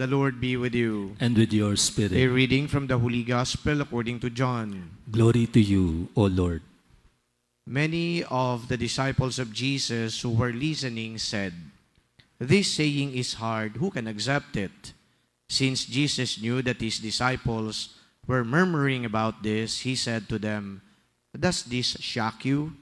The Lord be with you. And with your A spirit. reading from the Holy Gospel according to John. Glory to you, O Lord. Many of the disciples of Jesus who were listening said, "This saying is hard. Who can accept it?" Since Jesus knew that his disciples were murmuring about this, he said to them, "Does this shock you?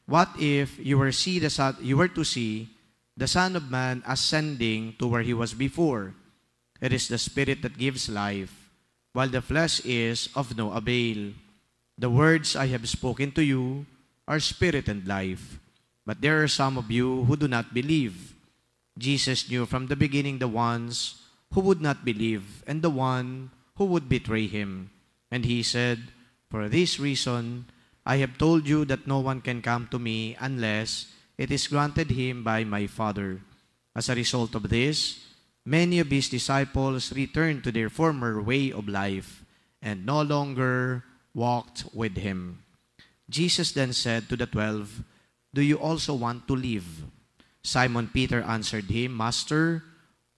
What if you were to see the Son of Man ascending to where he was before? It is the Spirit that gives life, while the flesh is of no avail. The words I have spoken to you are spirit and life, but there are some of you who do not believe." Jesus knew from the beginning the ones who would not believe and the one who would betray him. And he said, "For this reason, I have told you that no one can come to me unless it is granted him by my Father." As a result of this, many of his disciples returned to their former way of life and no longer walked with him. Jesus then said to the 12, "Do you also want to live?" Simon Peter answered him, "Master,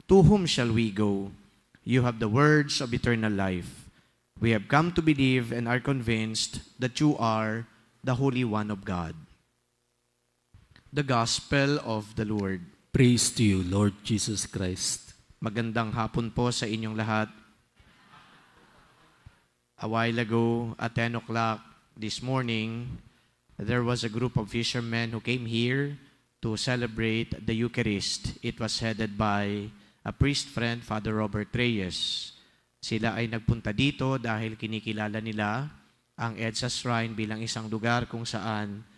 to whom shall we go? You have the words of eternal life. We have come to believe and are convinced that you are the Holy One of God." The Gospel of the Lord. Praise to you, Lord Jesus Christ. Magandang hapon po sa inyong lahat. A while ago, at 10 o'clock this morning, there was a group of fishermen who came here to celebrate the Eucharist. It was headed by a priest friend, Father Robert Reyes. Sila ay nagpunta dito dahil kinikilala nila ang EDSA Shrine bilang isang lugar kung saan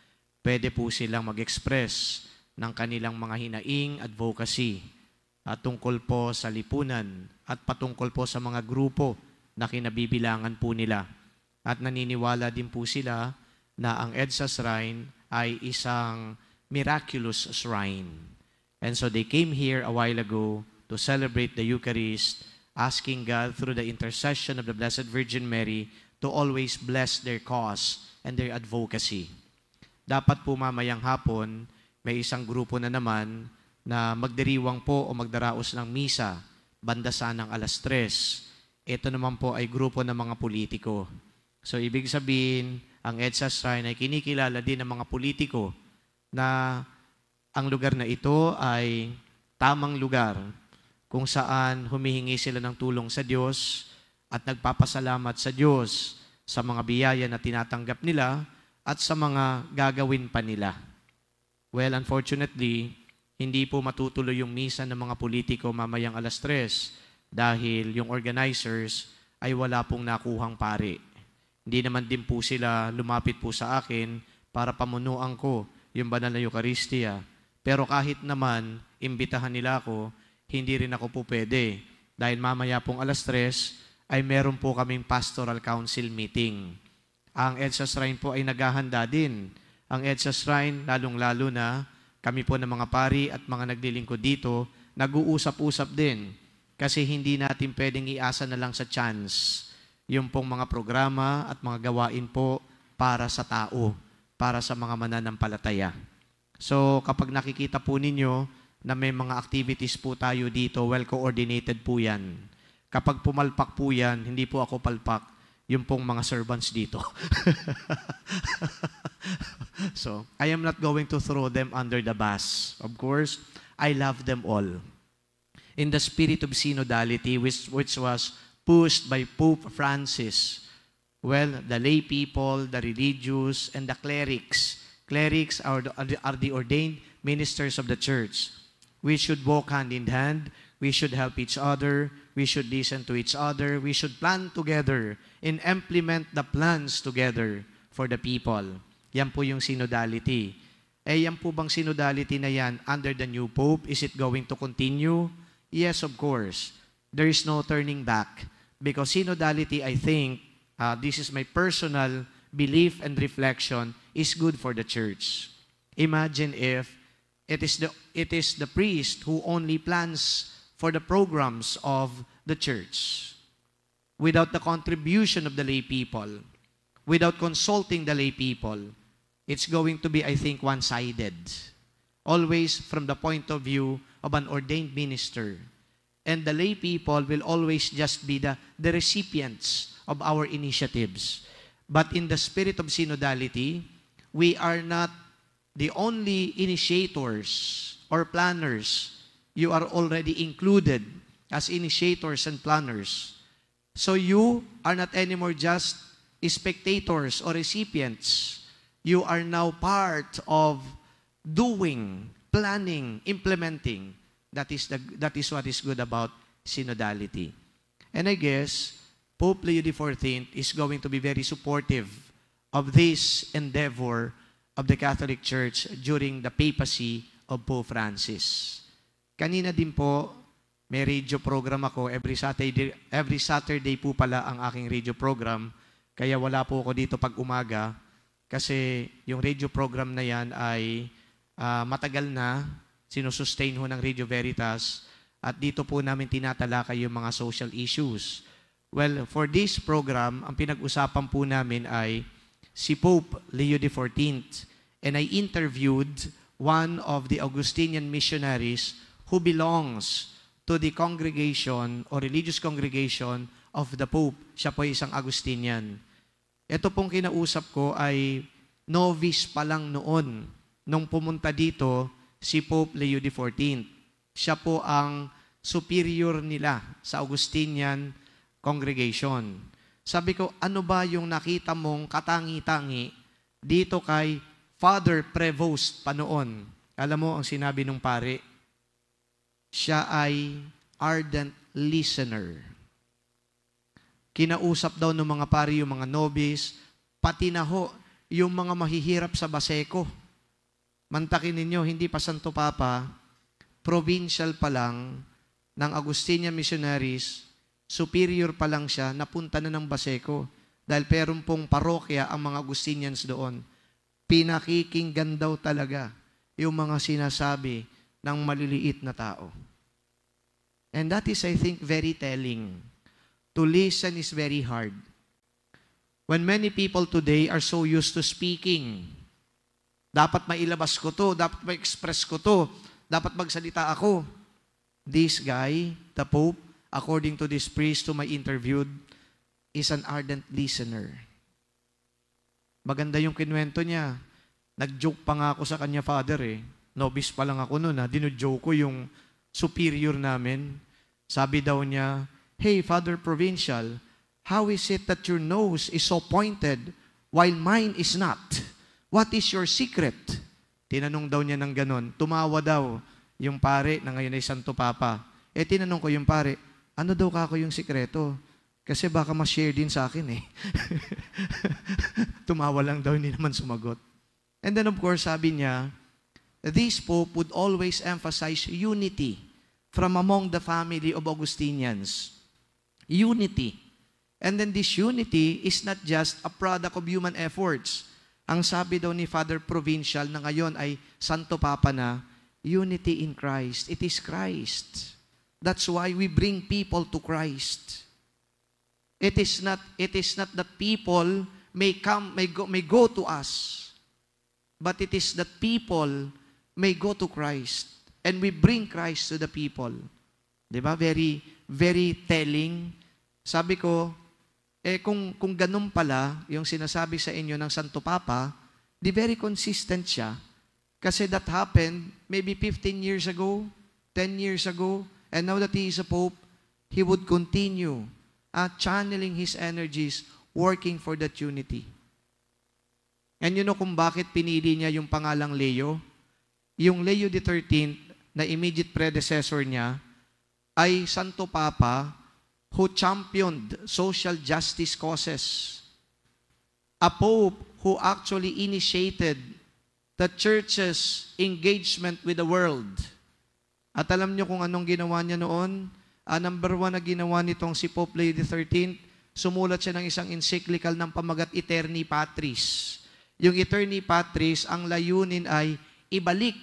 pwede po silang mag-express ng kanilang mga hinaing advocacy at tungkol po sa lipunan at patungkol po sa mga grupo na kinabibilangan po nila. At naniniwala din po sila na ang EDSA Shrine ay isang miraculous shrine. And so they came here a while ago to celebrate the Eucharist, asking God through the intercession of the Blessed Virgin Mary to always bless their cause and their advocacy. Dapat po mamayang hapon, may isang grupo na naman na magdiriwang po o magdaraos ng misa, bandasa ng 3:00. Ito naman po ay grupo ng mga politiko. So ibig sabihin, ang EDSA Shrine ay kinikilala din ng mga politiko na ang lugar na ito ay tamang lugar kung saan humihingi sila ng tulong sa Diyos at nagpapasalamat sa Diyos sa mga biyaya na tinatanggap nila at sa mga gagawin pa nila. Well, unfortunately, hindi po matutuloy yung misa ng mga politiko mamayang 3:00 dahil yung organizers ay wala pong nakuhang pari. Hindi naman din po sila lumapit po sa akin para pamunuan ko yung banal na Eucharistia. Pero kahit naman imbitahan nila ako, hindi rin ako po pwede. Dahil mamaya pong 3:00 ay meron po kaming pastoral council meeting. Ang EDSA Shrine po ay naghahanda din. Ang EDSA Shrine, lalong-lalo na kami po ng mga pari at mga naglilingkod dito, nag-uusap-usap din. Kasi hindi natin pwedeng iasa na lang sa chance yung pong mga programa at mga gawain po para sa tao, para sa mga mananampalataya. So kapag nakikita po ninyo na may mga activities po tayo dito, well-coordinated po yan. Kapag pumalpak po yan, hindi po ako palpak, yung pong mga servants dito. So, I am not going to throw them under the bus. Of course, I love them all. In the spirit of synodality, which was pushed by Pope Francis, well, the lay people, the religious, and the clerics. Clerics are the ordained ministers of the church. We should walk hand in hand. We should help each other. We should listen to each other. We should plan together and implement the plans together for the people. Yan po yung synodality. Yan po bang synodality na yan under the new Pope? Is it going to continue? Yes, of course. There is no turning back. Because synodality, I think, this is my personal belief and reflection, is good for the church. Imagine if it is the priest who only plans for the programs of the church without the contribution of the lay people, without consulting the lay people. It's going to be, I think, one-sided. Always from the point of view of an ordained minister. and the lay people will always just be the recipients of our initiatives. But in the spirit of synodality, we are not the only initiators or planners. You are already included as initiators and planners. So you are not anymore just spectators or recipients. You are now part of doing, planning, implementing. That is what is good about synodality. And I guess Pope Leo XIV is going to be very supportive of this endeavor of the Catholic Church during the papacy of Pope Francis. Kanina din po, may radio program ako. Every Saturday po pala ang aking radio program. Kaya wala po ako dito pag umaga. Kasi yung radio program na yan ay matagal na. Sinusustain ho ng Radio Veritas. At dito po namin tinatalakay yung mga social issues. Well, for this program, ang pinag-usapan po namin ay si Pope Leo XIV. And I interviewed one of the Augustinian missionaries who belongs to the congregation or religious congregation of the Pope. Siya po isang Augustinian. Ito pong kinausap ko ay novice pa lang noon nung pumunta dito si Pope Leo XIV. Siya po ang superior nila sa Augustinian congregation. Sabi ko, ano ba yung nakita mong katangi-tangi dito kay Father Prevost pa noon? Alam mo ang sinabi ng pare, siya ay ardent listener. Kinausap daw ng mga pare yung mga novice, pati na ho yung mga mahihirap sa Baseco. Mantakin ninyo, hindi pa Santo Papa, provincial pa lang ng Augustinian missionaries, superior pa lang siya, napunta na ng Baseco. Dahil peron pong parokya ang mga Augustinians doon. Pinakikinggan daw talaga yung mga sinasabi ng maliliit na tao. And that is, I think, very telling. To listen is very hard. When many people today are so used to speaking, dapat mailabas ko to, dapat ma-express ko to, dapat magsalita ako. This guy, the Pope, according to this priest whom I interviewed, is an ardent listener. Maganda yung kinwento niya. Nag-joke pa nga ako sa kanya, Father eh. Novice pa lang ako noon, dino-joke ko yung superior namin. Sabi daw niya, "Hey, Father Provincial, how is it that your nose is so pointed while mine is not? What is your secret?" Tinanong daw niya ng ganon. Tumawa daw yung pare na ngayon ay Santo Papa. Tinanong ko yung pare, ano daw kako yung sikreto? Kasi baka ma-share din sa akin eh. Tumawa lang daw, hindi naman sumagot. And then of course, sabi niya, this Pope would always emphasize unity from among the family of Augustinians. Unity. And then this unity is not just a product of human efforts. Ang sabi daw ni Father Provincial na ngayon ay Santo Papa na, unity in Christ. It is Christ. That's why we bring people to Christ. It is not that people may go to us, but it is that people may go to Christ, and we bring Christ to the people. Diba? Very, very telling. Sabi ko, kung ganun pala yung sinasabi sa inyo ng Santo Papa, di very consistent siya. Kasi that happened maybe 15 years ago, 10 years ago, and now that he is a Pope, he would continue channeling his energies, working for that unity. And you know kung bakit pinili niya yung pangalang Leo? Yung Leo XIII na immediate predecessor niya ay Santo Papa who championed social justice causes. A Pope who actually initiated the Church's engagement with the world. At alam niyo kung anong ginawa niya noon? Number 1 na ginawa nitong si Pope Leo XIII, sumulat siya ng isang encyclical ng pamagat Aeterni Patris. Yung Aeterni Patris, ang layunin ay ibalik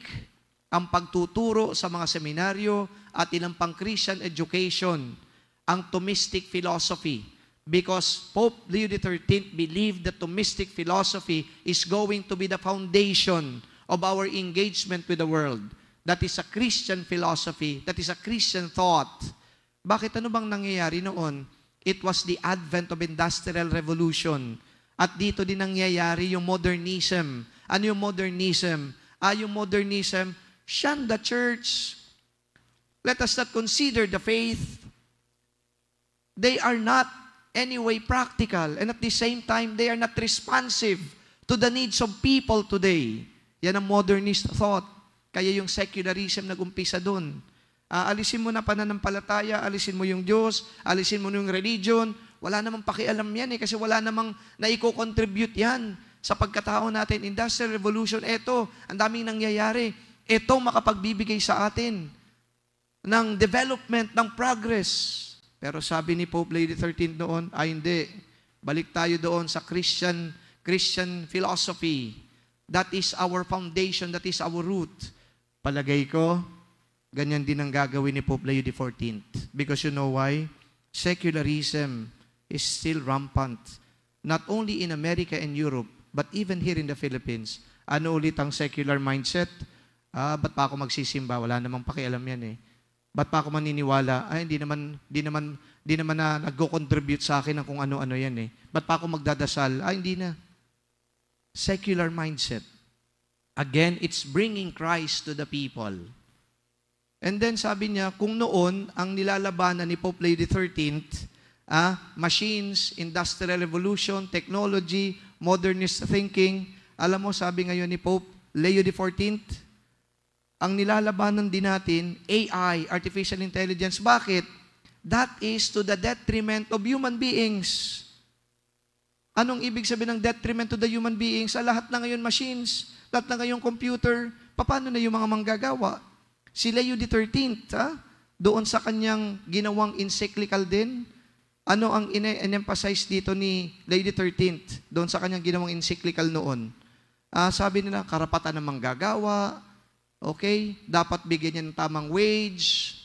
ang pagtuturo sa mga seminaryo at ilang pang Christian education, ang Thomistic philosophy. Because Pope Leo XIII believed that Thomistic philosophy is going to be the foundation of our engagement with the world. That is a Christian philosophy. That is a Christian thought. Bakit? Ano bang nangyayari noon? It was the advent of Industrial Revolution. At dito din nangyayari yung modernism. Ano yung modernism? Yung modernism, shun the church. Let us not consider the faith. They are not anyway practical. And at the same time, they are not responsive to the needs of people today. Yan ang modernist thought. Kaya yung secularism nag-umpisa dun. Alisin mo na pananampalataya, alisin mo yung Diyos, alisin mo yung religion. Wala namang pakialam yan kasi wala namang naiko-contribute yan sa pagkatao natin. Industrial Revolution, eto, ang daming nangyayari. Eto makapagbibigay sa atin ng development, ng progress. Pero sabi ni Pope Leo XIII noon, hindi. Balik tayo doon sa Christian philosophy. That is our foundation, that is our root. Palagay ko, ganyan din ang gagawin ni Pope Leo XIV. Because you know why? Secularism is still rampant. Not only in America and Europe, but even here in the Philippines. Ano ulit ang secular mindset? Ba't pa ako magsisimba? Wala namang pakialam yan eh. Ba't pa ako maniniwala? Hindi naman na nag-contribute sa akin ng kung ano-ano yan eh. Ba't pa ako magdadasal? Hindi na. Secular mindset. Again, it's bringing Christ to the people. And then sabi niya, kung noon, ang nilalabanan ni Pope Leo XIII, machines, industrial revolution, technology, modernist thinking, alam mo, sabi ngayon ni Pope Leo XIV, ang nilalabanan din natin, AI, artificial intelligence. Bakit? That is to the detriment of human beings. Anong ibig sabihin ng detriment to the human beings? Sa lahat na ngayon machines, lahat na ngayon computer, paano na yung mga manggagawa? Si Leo XIII, doon sa kanyang ginawang encyclical din, ano ang in-emphasize dito ni Leo XIII, doon sa kanyang ginawang encyclical noon? Sabi nila, karapatan ng manggagawa, okay, dapat bigyan niya ng tamang wage,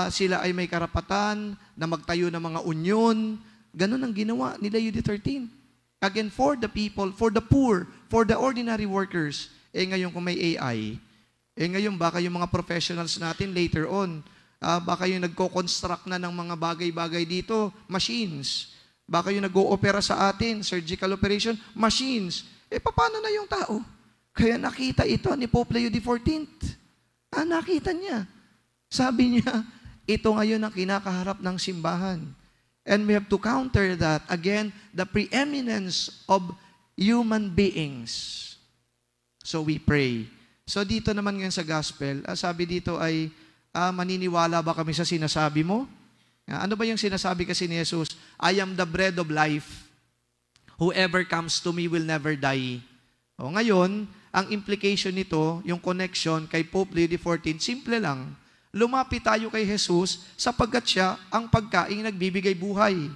sila ay may karapatan na magtayo ng mga union. Ganun ang ginawa ni Leo XIII. Again, for the people, for the poor, for the ordinary workers. Ngayon kung may AI, ngayon baka yung mga professionals natin later on, baka yung nagko-construct na ng mga bagay-bagay dito, machines. Baka yung nag-o-opera sa atin, surgical operation, machines. Paano na yung tao? Kaya nakita ito ni Pope Leo XIV. Nakita niya. Sabi niya, ito ngayon ang kinakaharap ng simbahan. And we have to counter that, again, the preeminence of human beings. So we pray. So dito naman ngayon sa gospel, sabi dito ay, maniniwala ba kami sa sinasabi mo? Ano ba yung sinasabi kasi ni Jesus? I am the bread of life. Whoever comes to me will never die. Ngayon, ang implication nito, yung connection kay Pope Leo XIV, simple lang. Lumapit tayo kay Jesus sapagkat siya ang pagkaing nagbibigay buhay.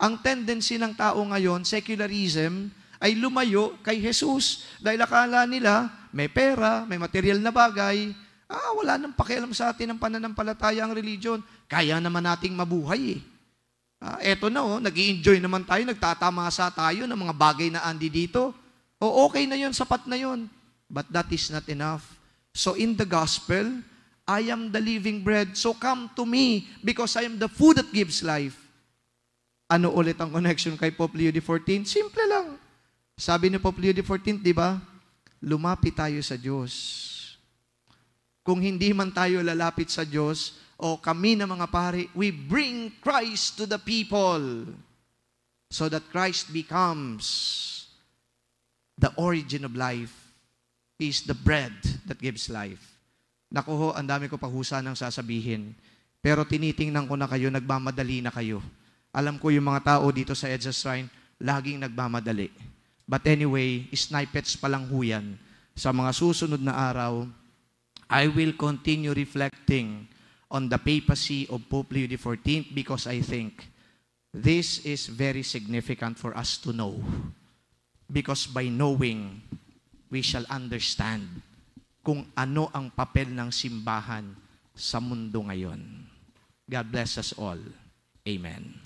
Ang tendency ng tao ngayon, secularism, ay lumayo kay Jesus. Dahil akala nila, may pera, may material na bagay, wala nang pakialam sa atin ng pananampalataya ang religion. Kaya naman nating mabuhay eh. Eto na nag-i-enjoy naman tayo, nagtatamasa tayo ng mga bagay na andi dito. Okay na yon, sapat na yon. But that is not enough. So in the gospel, I am the living bread, so come to me because I am the food that gives life. Ano ulit ang connection kay Pope Leo XIV? Simple lang. Sabi ni Pope Leo XIV, di ba? Lumapit tayo sa Diyos. Kung hindi man tayo lalapit sa Diyos, o kami na mga pare, we bring Christ to the people so that Christ becomes the origin of life. He is the bread that gives life. Naku ho, ang dami ko pa husa ng sasabihin. Pero tinitingnan ko na kayo, nagmamadali na kayo. Alam ko yung mga tao dito sa EDSA Shrine, laging nagmamadali. But anyway, snippets pa lang ho yan. Sa mga susunod na araw, I will continue reflecting on the papacy of Pope Leo XIV because I think this is very significant for us to know. Because by knowing, we shall understand kung ano ang papel ng simbahan sa mundo ngayon. God bless us all. Amen.